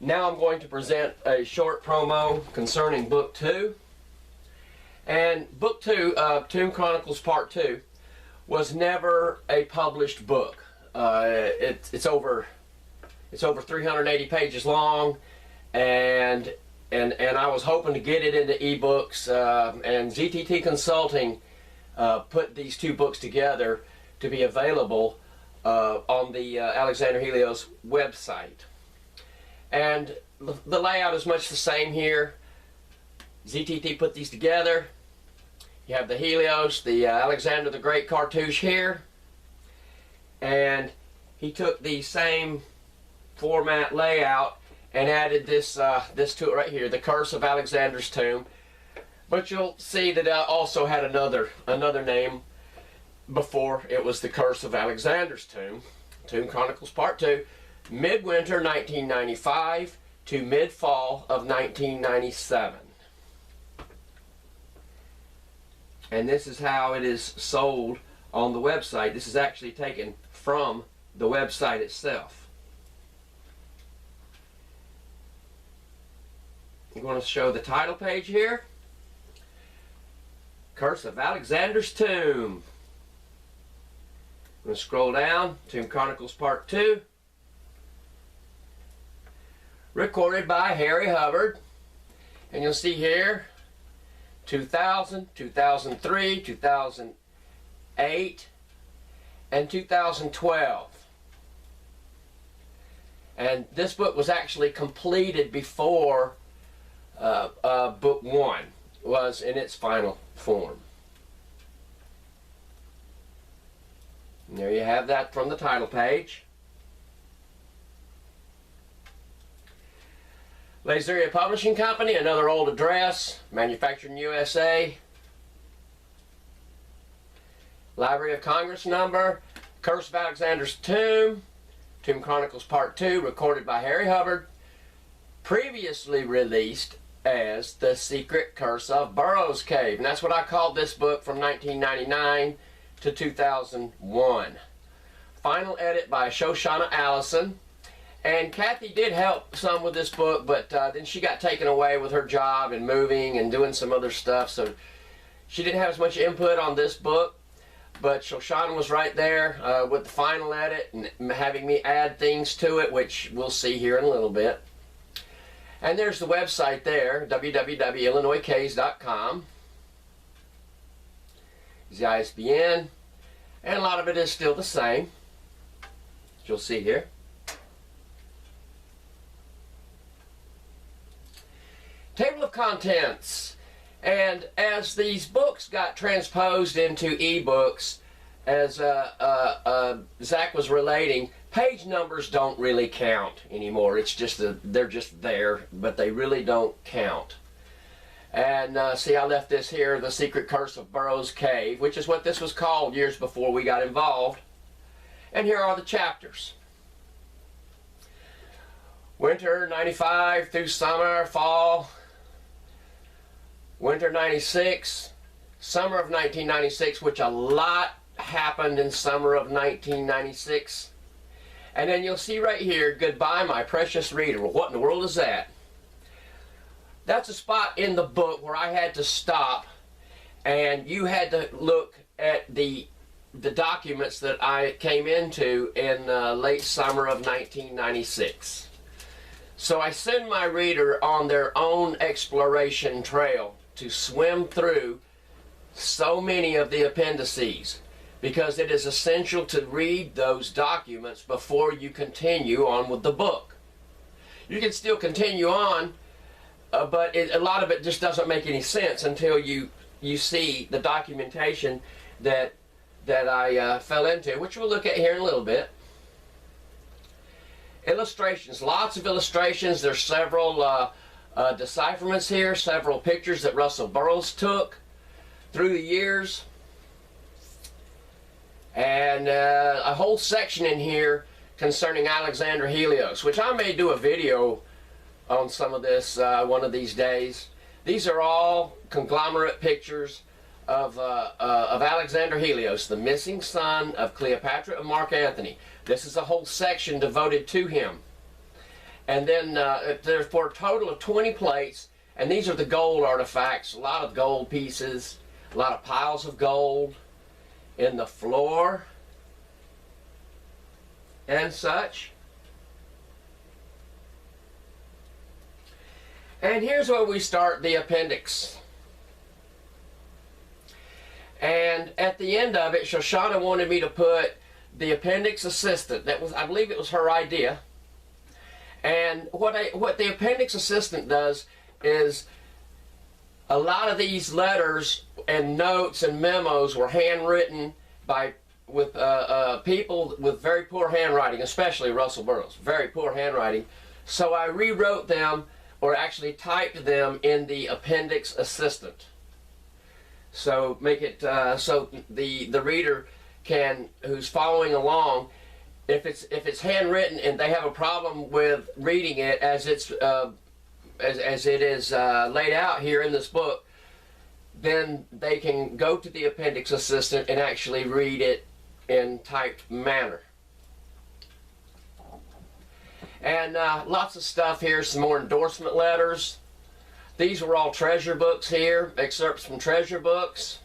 Now I'm going to present a short promo concerning Book 2. And Book 2, Tomb Chronicles Part 2, was never a published book. It's over 380 pages long, and I was hoping to get it into ebooks, and ZTT Consulting put these two books together to be available on the Alexander Helios website. And the layout is much the same here. ZTT put these together. You have the Helios, the Alexander the Great cartouche here, and he took the same format layout and added this to it right here, the Curse of Alexander's Tomb. But you'll see that it also had another name before it was the Curse of Alexander's Tomb. Tomb Chronicles Part 2, midwinter 1995 to mid-fall of 1997. And this is how it is sold on the website. This is actually taken from the website itself. I'm going to show the title page here. Curse of Alexander's Tomb. I'm going to scroll down. Tomb Chronicles Part 2. Recorded by Harry Hubbard. And you'll see here 2000, 2003, 2008, and 2012. And this book was actually completed before Book 1 was in its final form. And there you have that from the title page. Lazeria Publishing Company, another old address, manufactured in USA. Library of Congress number, Curse of Alexander's Tomb, Tomb Chronicles Part 2, recorded by Harry Hubbard, previously released as The Secret Curse of Burroughs Cave. And that's what I called this book from 1999 to 2001. Final edit by Shoshana Allison. And Kathy did help some with this book, but then she got taken away with her job and moving and doing some other stuff, so she didn't have as much input on this book. But Shoshana was right there with the final edit and having me add things to it, which we'll see here in a little bit. And there's the website there, www.illinoiscays.com. The ISBN, and a lot of it is still the same, as you'll see here. Table of contents. And as these books got transposed into ebooks, as Zach was relating, page numbers don't really count anymore. It's just they're just there, but they really don't count. And see, I left this here, The Secret Curse of Burroughs Cave, which is what this was called years before we got involved. And here are the chapters. Winter 95 through summer, fall. Winter 96, summer of 1996, which a lot happened in summer of 1996. And then you'll see right here, Goodbye, My Precious Reader. Well, what in the world is that? That's a spot in the book where I had to stop and you had to look at the documents that I came into in late summer of 1996. So I send my reader on their own exploration trail to swim through so many of the appendices, because it is essential to read those documents before you continue on with the book. You can still continue on, but a lot of it just doesn't make any sense until you see the documentation that I fell into, which we'll look at here in a little bit. Illustrations, lots of illustrations. There's several decipherments here, several pictures that Russell Burroughs took through the years, and a whole section in here concerning Alexander Helios, which I may do a video on some of this one of these days. These are all conglomerate pictures of Alexander Helios, the missing son of Cleopatra and Mark Antony. This is a whole section devoted to him. And then there's for a total of 20 plates, and these are the gold artifacts, a lot of gold pieces, a lot of piles of gold in the floor and such. And here's where we start the appendix. And at the end of it, Shoshana wanted me to put the Appendix Assistant. That was, I believe it was her idea. And what the Appendix Assistant does is a lot of these letters and notes and memos were handwritten with people with very poor handwriting, especially Russell Burroughs, very poor handwriting. So I rewrote them, or actually typed them, in the Appendix Assistant. So make it so the reader can, who's following along, if it's handwritten and they have a problem with reading it as it's as it is laid out here in this book, then they can go to the Appendix Assistant and actually read it in typed manner. And lots of stuff here, some more endorsement letters. These were all treasure books here, excerpts from treasure books.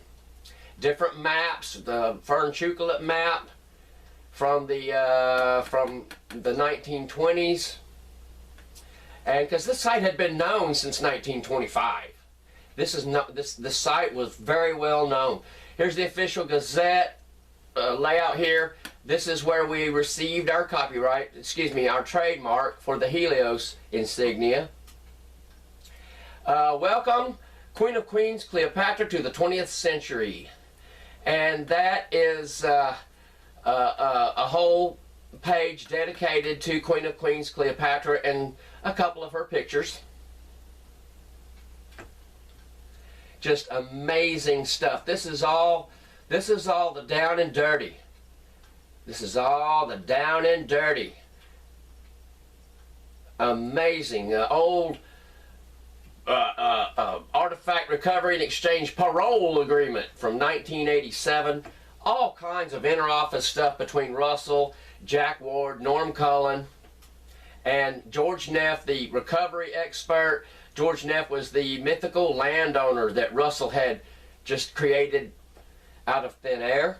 Different maps, the Fern Chukalet map from the 1920s. And because this site had been known since 1925. This site was very well known. Here's the official Gazette layout here. This is where we received our copyright, our trademark for the Helios insignia. Welcome, Queen of Queens, Cleopatra, to the 20th century. And that is a whole page dedicated to Queen of Queens, Cleopatra, and a couple of her pictures. Just amazing stuff. This is all the down and dirty. This is all the down and dirty. Amazing. Old artifact recovery and exchange parole agreement from 1987. All kinds of interoffice stuff between Russell, Jack Ward, Norm Cullen, and George Neff, the recovery expert. George Neff was the mythical landowner that Russell had just created out of thin air.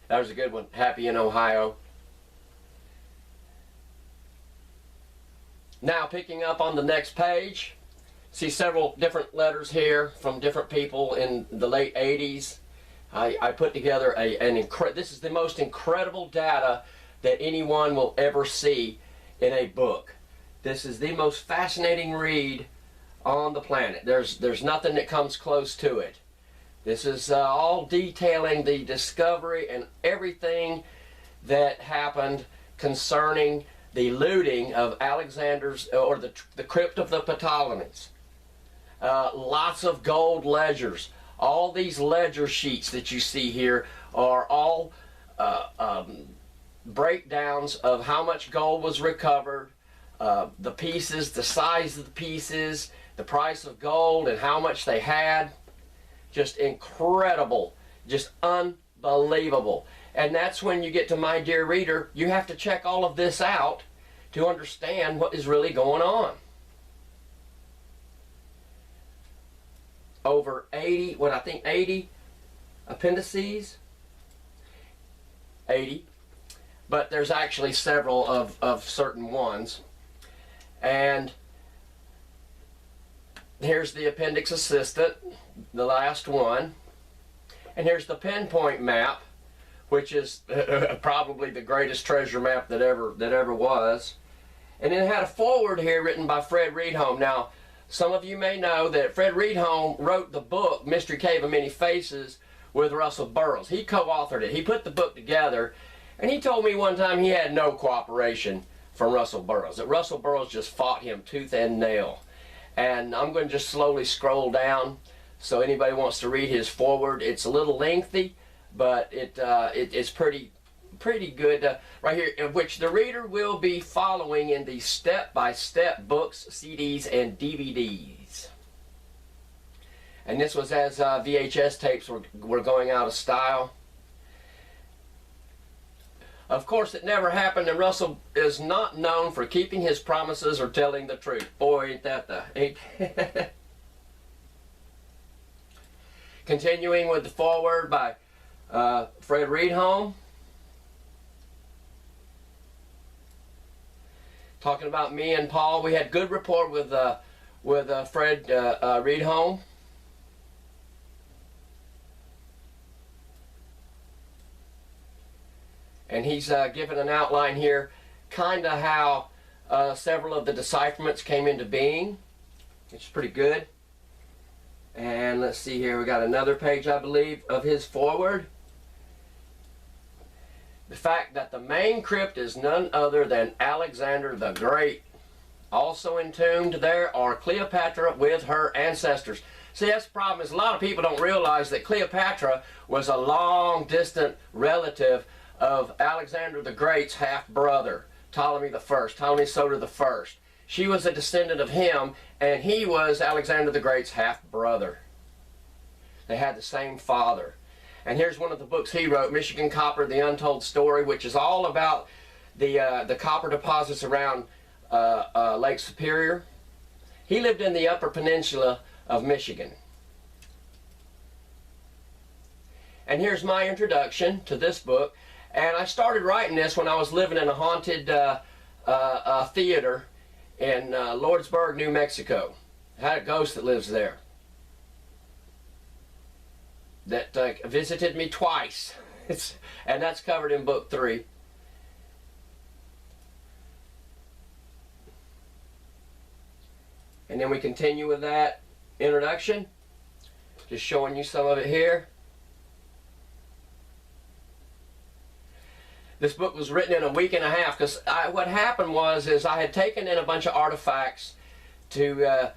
That was a good one. Happy in Ohio. Now, picking up on the next page, see several different letters here from different people in the late 80s. I put together this is the most incredible data that anyone will ever see in a book. This is the most fascinating read on the planet. There's nothing that comes close to it. This is all detailing the discovery and everything that happened concerning the looting of Alexander's, or the crypt of the Ptolemies. Lots of gold ledgers. All these ledger sheets that you see here are all breakdowns of how much gold was recovered, the pieces, the size of the pieces, the price of gold, and how much they had. Just incredible, just unbelievable. And that's when you get to, my dear reader, you have to check all of this out to understand what is really going on. Over 80, 80 appendices? 80. But there's actually several of certain ones. And here's the Appendix Assistant, the last one. And here's the Pinpoint Map, which is probably the greatest treasure map that ever was. And it had a foreword here written by Fred Reedholm. Now, some of you may know that Fred Reedholm wrote the book Mystery Cave of Many Faces with Russell Burroughs. He co-authored it. He put the book together, and he told me one time he had no cooperation from Russell Burroughs. That Russell Burroughs just fought him tooth and nail. And I'm going to just slowly scroll down, so anybody wants to read his foreword. It's a little lengthy, but it's pretty good right here, which the reader will be following in the step-by-step books, CDs, and DVDs. And this was as VHS tapes were going out of style. Of course, it never happened, and Russell is not known for keeping his promises or telling the truth. Boy, ain't that the... Continuing with the foreword by Fred Reedholm. Talking about me and Paul. We had good rapport with Fred Reedholm. And he's given an outline here, kind of how several of the decipherments came into being, which is pretty good. And let's see here, we got another page, I believe, of his foreword. The fact that the main crypt is none other than Alexander the Great. Also entombed there are Cleopatra with her ancestors. See, that's the problem, is a lot of people don't realize that Cleopatra was a long distant relative of Alexander the Great's half-brother, Ptolemy Soter I. She was a descendant of him, and he was Alexander the Great's half-brother. They had the same father. And here's one of the books he wrote, Michigan Copper, The Untold Story, which is all about the copper deposits around Lake Superior. He lived in the Upper Peninsula of Michigan. And here's my introduction to this book. And I started writing this when I was living in a haunted theater in Lordsburg, New Mexico. I had a ghost that lives there that visited me twice. And that's covered in book 3. And then we continue with that introduction. Just showing you some of it here. This book was written in a week and a half, because what happened was I had taken in a bunch of artifacts to the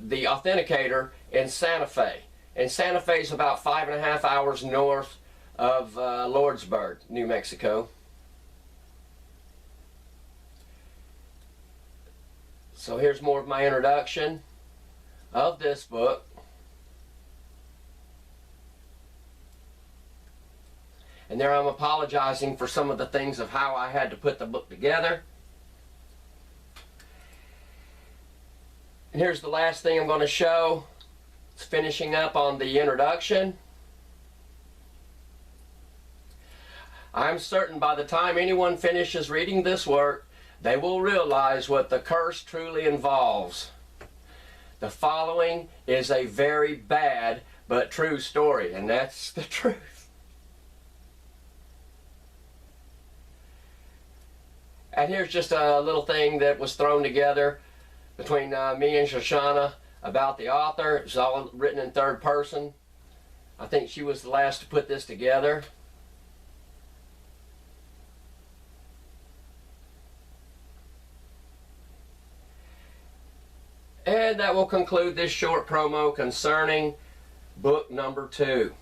authenticator in Santa Fe. And Santa Fe is about 5.5 hours north of Lordsburg, New Mexico. So here's more of my introduction of this book. And there I'm apologizing for some of the things of how I had to put the book together. And here's the last thing I'm going to show. It's finishing up on the introduction. I'm certain by the time anyone finishes reading this work, they will realize what the curse truly involves. The following is a very bad but true story, and that's the truth. And here's just a little thing that was thrown together between me and Shoshana about the author. It's all written in third person. I think she was the last to put this together. And that will conclude this short promo concerning book number 2.